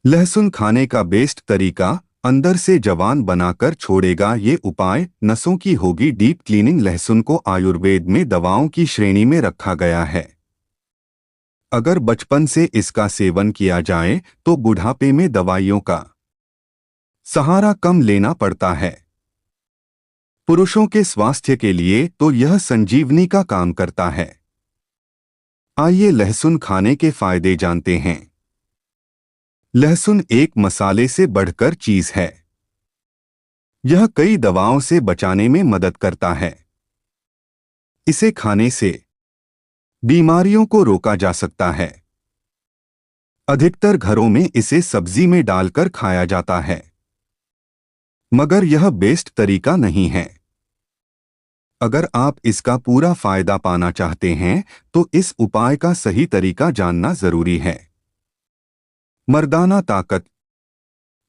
लहसुन खाने का बेस्ट तरीका, अंदर से जवान बनाकर छोड़ेगा ये उपाय, नसों की होगी डीप क्लीनिंग। लहसुन को आयुर्वेद में दवाओं की श्रेणी में रखा गया है। अगर बचपन से इसका सेवन किया जाए तो बुढ़ापे में दवाइयों का सहारा कम लेना पड़ता है। पुरुषों के स्वास्थ्य के लिए तो यह संजीवनी का काम करता है। आइए लहसुन खाने के फायदे जानते हैं। लहसुन एक मसाले से बढ़कर चीज है। यह कई दवाओं से बचाने में मदद करता है। इसे खाने से बीमारियों को रोका जा सकता है। अधिकतर घरों में इसे सब्जी में डालकर खाया जाता है, मगर यह बेस्ट तरीका नहीं है। अगर आप इसका पूरा फायदा पाना चाहते हैं तो इस उपाय का सही तरीका जानना जरूरी है। मर्दाना ताकत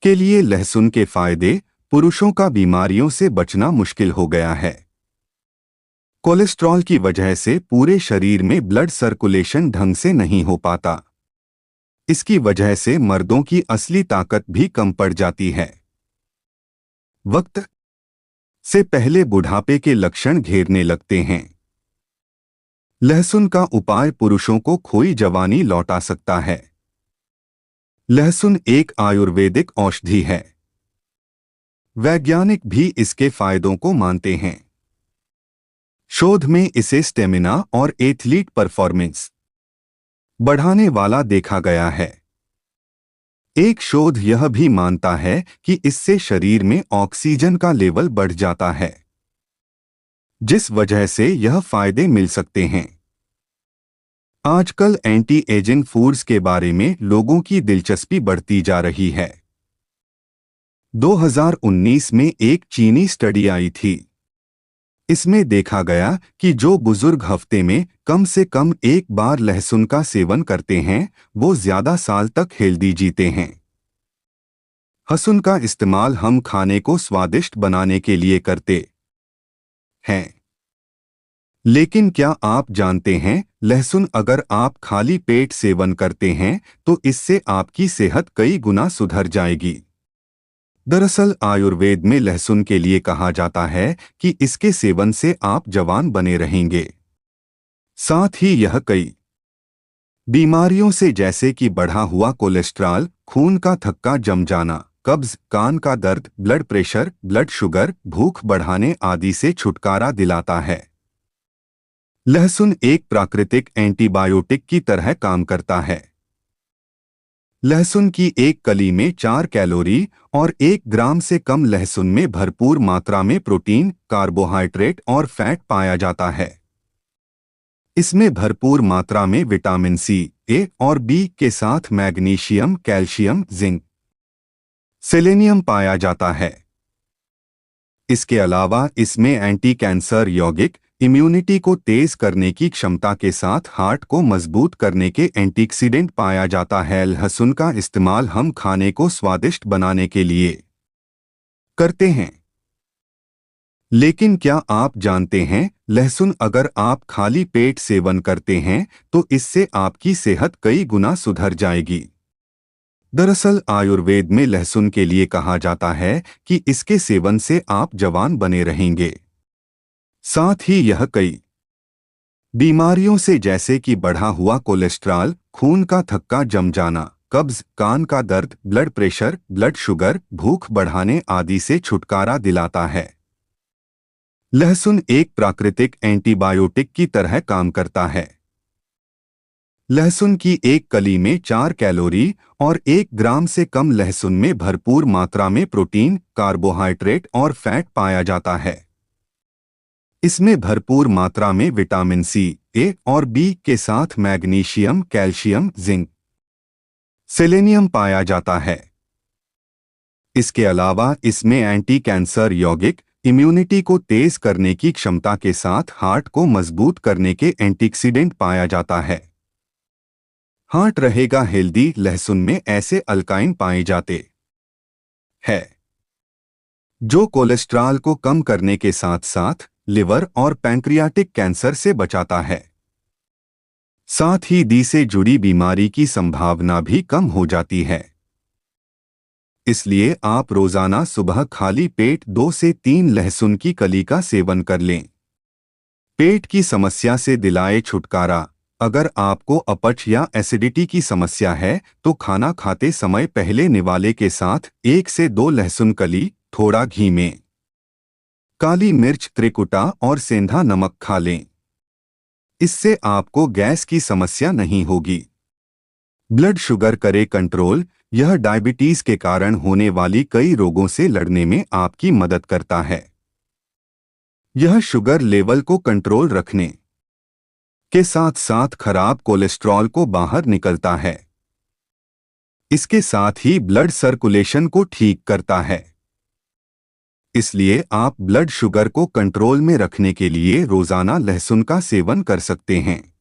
के लिए लहसुन के फायदे। पुरुषों का बीमारियों से बचना मुश्किल हो गया है। कोलेस्ट्रॉल की वजह से पूरे शरीर में ब्लड सर्कुलेशन ढंग से नहीं हो पाता। इसकी वजह से मर्दों की असली ताकत भी कम पड़ जाती है। वक्त से पहले बुढ़ापे के लक्षण घेरने लगते हैं। लहसुन का उपाय पुरुषों को खोई जवानी लौटा सकता है। लहसुन एक आयुर्वेदिक औषधि है। वैज्ञानिक भी इसके फायदों को मानते हैं। शोध में इसे स्टेमिना और एथलीट परफॉर्मेंस बढ़ाने वाला देखा गया है। एक शोध यह भी मानता है कि इससे शरीर में ऑक्सीजन का लेवल बढ़ जाता है, जिस वजह से यह फायदे मिल सकते हैं। आजकल एंटी एजिंग फूड्स के बारे में लोगों की दिलचस्पी बढ़ती जा रही है। 2019 में एक चीनी स्टडी आई थी। इसमें देखा गया कि जो बुजुर्ग हफ्ते में कम से कम एक बार लहसुन का सेवन करते हैं वो ज्यादा साल तक हेल्दी जीते हैं। लहसुन का इस्तेमाल हम खाने को स्वादिष्ट बनाने के लिए करते हैं, लेकिन क्या आप जानते हैं लहसुन अगर आप खाली पेट सेवन करते हैं तो इससे आपकी सेहत कई गुना सुधर जाएगी। दरअसल आयुर्वेद में लहसुन के लिए कहा जाता है कि इसके सेवन से आप जवान बने रहेंगे। साथ ही यह कई बीमारियों से जैसे कि बढ़ा हुआ कोलेस्ट्रॉल, खून का थक्का जम जाना, कब्ज, कान का दर्द, ब्लड प्रेशर, ब्लड शुगर, भूख बढ़ाने आदि से छुटकारा दिलाता है। लहसुन एक प्राकृतिक एंटीबायोटिक की तरह काम करता है। लहसुन की एक कली में 4 कैलोरी और 1 ग्राम से कम लहसुन में भरपूर मात्रा में प्रोटीन, कार्बोहाइड्रेट और फैट पाया जाता है। इसमें भरपूर मात्रा में विटामिन सी, ए और बी के साथ मैग्नीशियम, कैल्शियम, जिंक, सेलेनियम पाया जाता है। इसके अलावा इसमें एंटी कैंसर यौगिक, इम्यूनिटी को तेज करने की क्षमता के साथ हार्ट को मजबूत करने के एंटीऑक्सीडेंट पाया जाता है। लहसुन का इस्तेमाल हम खाने को स्वादिष्ट बनाने के लिए करते हैं, लेकिन क्या आप जानते हैं लहसुन अगर आप खाली पेट सेवन करते हैं तो इससे आपकी सेहत कई गुना सुधर जाएगी। दरअसल आयुर्वेद में लहसुन के लिए कहा जाता है कि इसके सेवन से आप जवान बने रहेंगे। साथ ही यह कई बीमारियों से जैसे कि बढ़ा हुआ कोलेस्ट्रॉल, खून का थक्का जम जाना, कब्ज, कान का दर्द, ब्लड प्रेशर, ब्लड शुगर, भूख बढ़ाने आदि से छुटकारा दिलाता है। लहसुन एक प्राकृतिक एंटीबायोटिक की तरह काम करता है। लहसुन की एक कली में 4 कैलोरी और 1 ग्राम से कम लहसुन में भरपूर मात्रा में प्रोटीन, कार्बोहाइड्रेट और फैट पाया जाता है। इसमें भरपूर मात्रा में विटामिन सी, ए और बी के साथ मैग्नीशियम, कैल्शियम, जिंक, सेलेनियम पाया जाता है। इसके अलावा इसमें एंटी कैंसर यौगिक, इम्यूनिटी को तेज करने की क्षमता के साथ हार्ट को मजबूत करने के एंटीऑक्सीडेंट पाया जाता है। हार्ट रहेगा हेल्दी। लहसुन में ऐसे अल्काइन पाए जाते हैं जो कोलेस्ट्रॉल को कम करने के साथ साथ लिवर और पैंक्रियाटिक कैंसर से बचाता है। साथ ही दी से जुड़ी बीमारी की संभावना भी कम हो जाती है। इसलिए आप रोजाना सुबह खाली पेट 2 से 3 लहसुन की कली का सेवन कर लें। पेट की समस्या से दिलाए छुटकारा। अगर आपको अपच या एसिडिटी की समस्या है तो खाना खाते समय पहले निवाले के साथ 1 से 2 लहसुन कली, थोड़ा घी में काली मिर्च, त्रिकुटा और सेंधा नमक खा लें। इससे आपको गैस की समस्या नहीं होगी। ब्लड शुगर करे कंट्रोल। यह डायबिटीज के कारण होने वाली कई रोगों से लड़ने में आपकी मदद करता है। यह शुगर लेवल को कंट्रोल रखने के साथ साथ खराब कोलेस्ट्रॉल को बाहर निकलता है। इसके साथ ही ब्लड सर्कुलेशन को ठीक करता है। इसलिए आप ब्लड शुगर को कंट्रोल में रखने के लिए रोजाना लहसुन का सेवन कर सकते हैं।